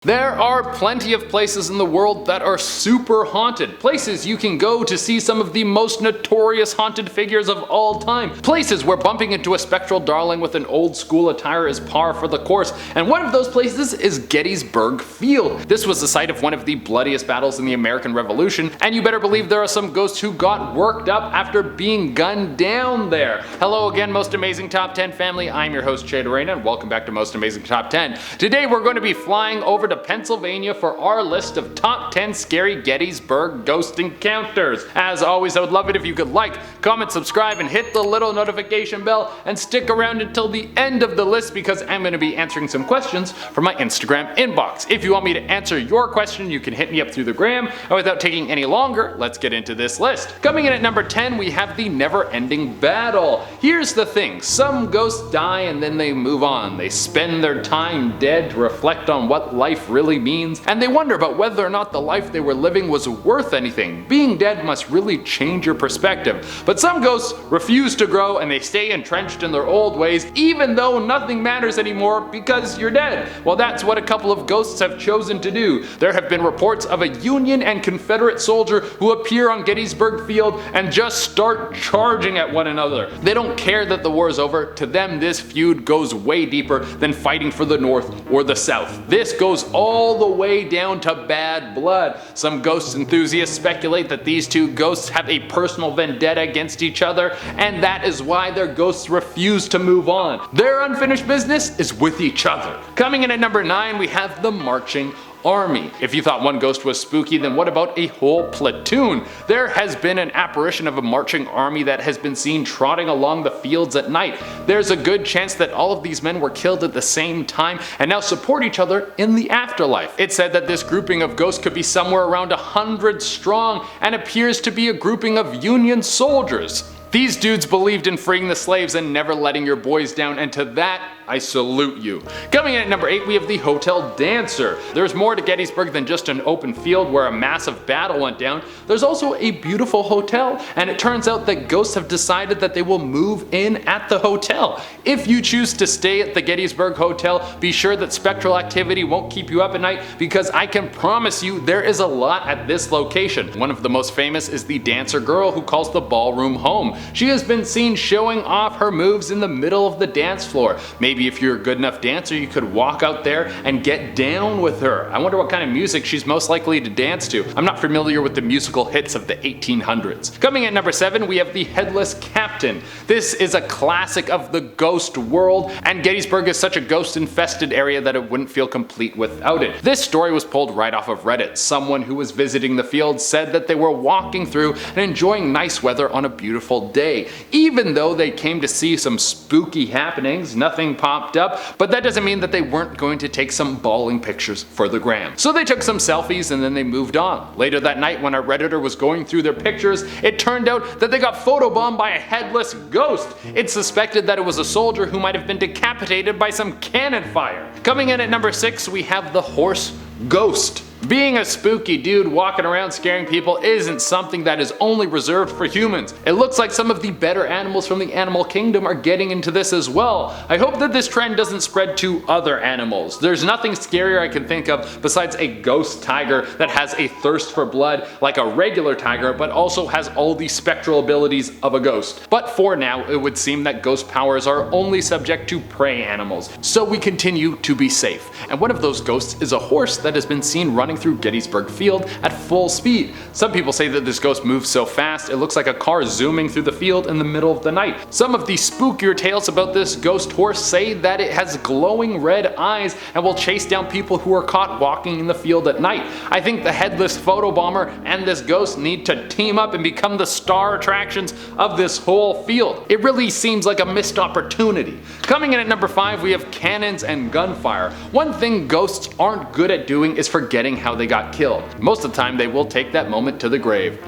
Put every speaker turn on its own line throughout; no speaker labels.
There are plenty of places in the world that are super haunted. Places you can go to see some of the most notorious haunted figures of all time. Places where bumping into a spectral darling with an old school attire is par for the course. And one of those places is Gettysburg Field. This was the site of one of the bloodiest battles in the American Revolution, and you better believe there are some ghosts who got worked up after being gunned down there. Hello again, Most Amazing Top 10 family. I'm your host, Jay Dorena, and welcome back to Most Amazing Top 10. Today we're going to be flying over to Pennsylvania for our list of top 10 scary Gettysburg ghost encounters. As always, I would love it if you could like, comment, subscribe, and hit the little notification bell, and stick around until the end of the list because I'm going to be answering some questions from my Instagram inbox. If you want me to answer your question, you can hit me up through the gram, and without taking any longer, let's get into this list. Coming in at number 10, we have the never-ending battle. Here's the thing, some ghosts die and then they move on. They spend their time dead to reflect on what life really means, and they wonder about whether or not the life they were living was worth anything. Being dead must really change your perspective. But some ghosts refuse to grow and they stay entrenched in their old ways even though nothing matters anymore because you're dead. Well, that's what a couple of ghosts have chosen to do. There have been reports of a Union and Confederate soldier who appear on Gettysburg Field and just start charging at one another. They don't care that the war is over. To them, this feud goes way deeper than fighting for the North or the South. This goes all the way down to bad blood. Some ghost enthusiasts speculate that these two ghosts have a personal vendetta against each other, and that is why their ghosts refuse to move on. Their unfinished business is with each other. Coming in at number 9, we have the marching army. If you thought one ghost was spooky, then what about a whole platoon? There has been an apparition of a marching army that has been seen trotting along the fields at night. There's a good chance that all of these men were killed at the same time and now support each other in the afterlife. It's said that this grouping of ghosts could be somewhere around 100 strong and appears to be a grouping of Union soldiers. These dudes believed in freeing the slaves and never letting your boys down, and to that, I salute you. Coming in at number 8, we have the Hotel Dancer. There's more to Gettysburg than just an open field where a massive battle went down. There's also a beautiful hotel, and it turns out that ghosts have decided that they will move in at the hotel. If you choose to stay at the Gettysburg Hotel, be sure that spectral activity won't keep you up at night because I can promise you there is a lot at this location. One of the most famous is the dancer girl who calls the ballroom home. She has been seen showing off her moves in the middle of the dance floor. Maybe if you're a good enough dancer, you could walk out there and get down with her. I wonder what kind of music she's most likely to dance to. I'm not familiar with the musical hits of the 1800s. Coming at number 7, we have the Headless Captain. This is a classic of the ghost world, and Gettysburg is such a ghost-infested area that it wouldn't feel complete without it. This story was pulled right off of Reddit. Someone who was visiting the field said that they were walking through and enjoying nice weather on a beautiful day. Even though they came to see some spooky happenings, nothing popped up, but that doesn't mean that they weren't going to take some bawling pictures for the gram. So they took some selfies and then they moved on. Later that night, when a Redditor was going through their pictures, it turned out that they got photobombed by a headless ghost. It's suspected that it was a soldier who might have been decapitated by some cannon fire. Coming in at number 6, we have the Horse Ghost. Being a spooky dude walking around scaring people isn't something that is only reserved for humans. It looks like some of the better animals from the animal kingdom are getting into this as well. I hope that this trend doesn't spread to other animals. There's nothing scarier I can think of besides a ghost tiger that has a thirst for blood like a regular tiger, but also has all the spectral abilities of a ghost. But for now, it would seem that ghost powers are only subject to prey animals, so we continue to be safe. And one of those ghosts is a horse that has been seen running through Gettysburg Field at full speed. Some people say that this ghost moves so fast it looks like a car zooming through the field in the middle of the night. Some of the spookier tales about this ghost horse say that it has glowing red eyes and will chase down people who are caught walking in the field at night. I think the headless photobomber and this ghost need to team up and become the star attractions of this whole field. It really seems like a missed opportunity. Coming in at number 5, we have cannons and gunfire. One thing ghosts aren't good at doing is forgetting how they got killed. Most of the time they will take that moment to the grave.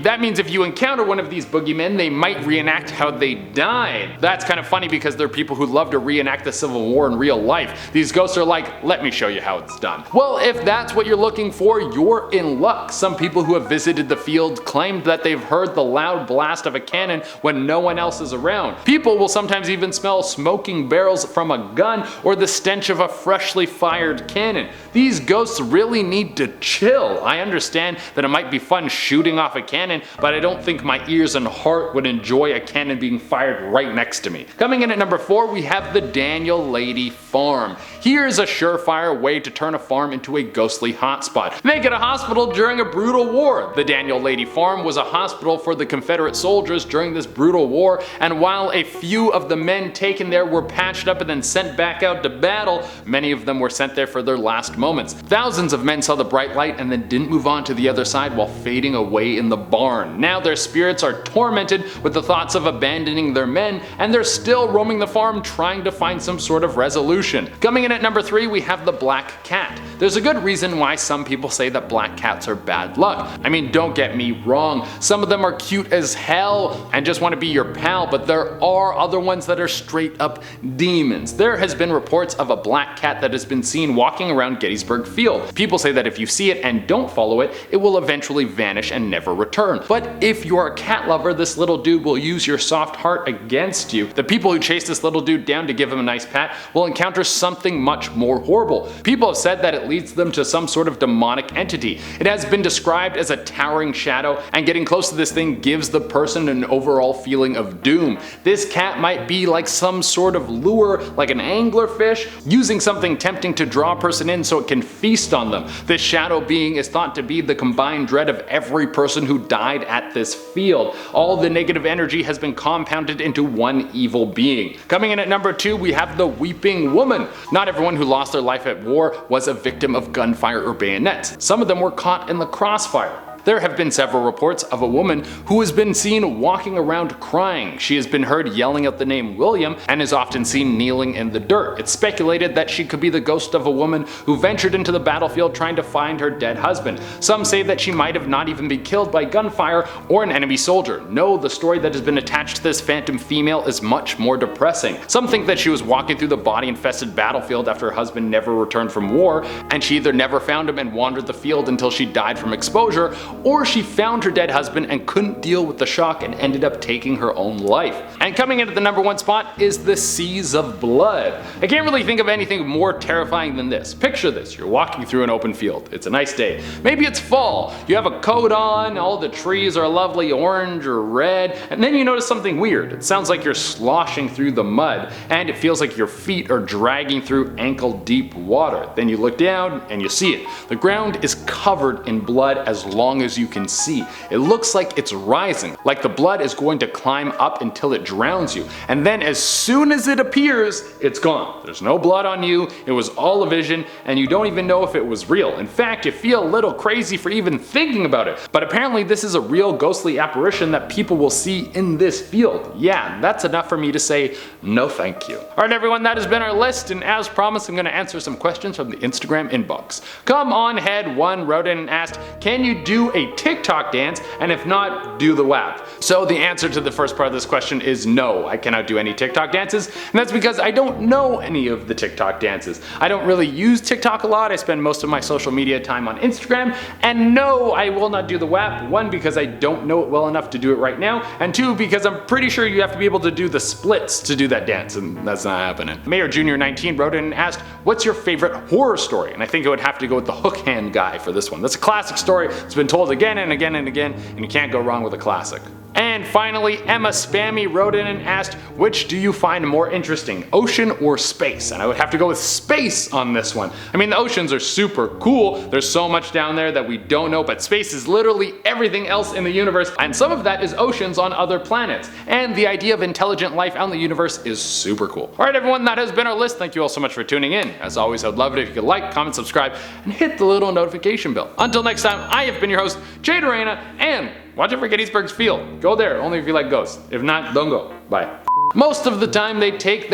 That means if you encounter one of these boogeymen, they might reenact how they died. That's kind of funny because they're people who love to reenact the Civil War in real life. These ghosts are like, let me show you how it's done. Well, if that's what you're looking for, you're in luck. Some people who have visited the field claimed that they've heard the loud blast of a cannon when no one else is around. People will sometimes even smell smoking barrels from a gun or the stench of a freshly fired cannon. These ghosts really need to chill. I understand that it might be fun shooting off a cannon, but I don't think my ears and heart would enjoy a cannon being fired right next to me. Coming in at number 4, we have the Daniel Lady Farm. Here's a surefire way to turn a farm into a ghostly hotspot. Make it a hospital during a brutal war. The Daniel Lady Farm was a hospital for the Confederate soldiers during this brutal war, and while a few of the men taken there were patched up and then sent back out to battle, many of them were sent there for their last moments. Thousands of men saw the bright light and then didn't move on to the other side while fading away in the barn. Now their spirits are tormented with the thoughts of abandoning their men, and they're still roaming the farm trying to find some sort of resolution. Coming in at number 3, we have the Black Cat. There's a good reason why some people say that black cats are bad luck. I mean, don't get me wrong, some of them are cute as hell and just want to be your pal, but there are other ones that are straight up demons. There has been reports of a black cat that has been seen walking around Gettysburg Field. People say that if you see it and don't follow it, it will eventually vanish and never return. But if you are a cat lover, this little dude will use your soft heart against you. The people who chase this little dude down to give him a nice pat will encounter something much more horrible. People have said that it leads them to some sort of demonic entity. It has been described as a towering shadow, and getting close to this thing gives the person an overall feeling of doom. This cat might be like some sort of lure, like an anglerfish, using something tempting to draw a person in so it can feast on them. This shadow being is thought to be the combined dread of every person who died at this field. All the negative energy has been compounded into one evil being. Coming in at number 2, we have the Weeping Woman. Not everyone who lost their life at war was a victim of gunfire or bayonets. Some of them were caught in the crossfire. There have been several reports of a woman who has been seen walking around crying. She has been heard yelling out the name William and is often seen kneeling in the dirt. It's speculated that she could be the ghost of a woman who ventured into the battlefield trying to find her dead husband. Some say that she might have not even been killed by gunfire or an enemy soldier. No, the story that has been attached to this phantom female is much more depressing. Some think that she was walking through the body-infested battlefield after her husband never returned from war, and she either never found him and wandered the field until she died from exposure, or she found her dead husband and couldn't deal with the shock and ended up taking her own life. And coming in at the number 1 spot is the Seas of Blood. I can't really think of anything more terrifying than this. Picture this, you're walking through an open field. It's a nice day. Maybe it's fall. You have a coat on, all the trees are lovely orange or red, and then you notice something weird. It sounds like you're sloshing through the mud, and it feels like your feet are dragging through ankle-deep water. Then you look down and you see it. The ground is covered in blood as long as you can see. It looks like it's rising, like the blood is going to climb up until it drowns you, and then as soon as it appears, it's gone. There's no blood on you, it was all a vision, and you don't even know if it was real. In fact, you feel a little crazy for even thinking about it, but apparently this is a real ghostly apparition that people will see in this field. Yeah, that's enough for me to say no thank you. Alright everyone, that has been our list, and as promised, I'm going to answer some questions from the Instagram inbox. Come on Head One wrote in and asked, can you do a TikTok dance, and if not, do the WAP? So the answer to the first part of this question is no, I cannot do any TikTok dances, and that's because I don't know any of the TikTok dances. I don't really use TikTok a lot, I spend most of my social media time on Instagram, and no, I will not do the WAP, 1 because I don't know it well enough to do it right now, and 2 because I'm pretty sure you have to be able to do the splits to do that dance, and that's not happening. Mayor Jr. 19 wrote in and asked, what's your favorite horror story? And I think I would have to go with the hook hand guy for this one. That's a classic story, it's been told again and again and again, and you can't go wrong with a classic. And finally, Emma Spammy wrote in and asked, which do you find more interesting, ocean or space? And I would have to go with space on this one. I mean, the oceans are super cool, there's so much down there that we don't know, but space is literally everything else in the universe, and some of that is oceans on other planets. And the idea of intelligent life out in the universe is super cool. Alright everyone, that has been our list. Thank you all so much for tuning in. As always, I'd love it if you could like, comment, subscribe, and hit the little notification bell. Until next time, I have been your host, Jade Arena, and watch out for Gettysburg's Field. Go there, only if you like ghosts. If not, don't go. Bye. Most of the time they will take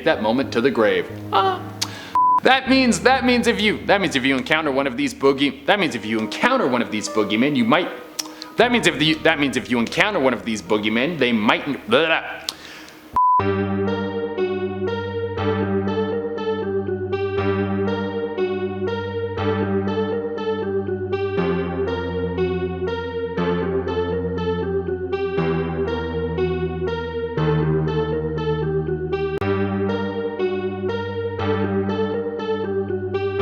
that moment to the grave. That means if you encounter one of these boogeymen, you might. That means if you encounter one of these boogeymen, they might.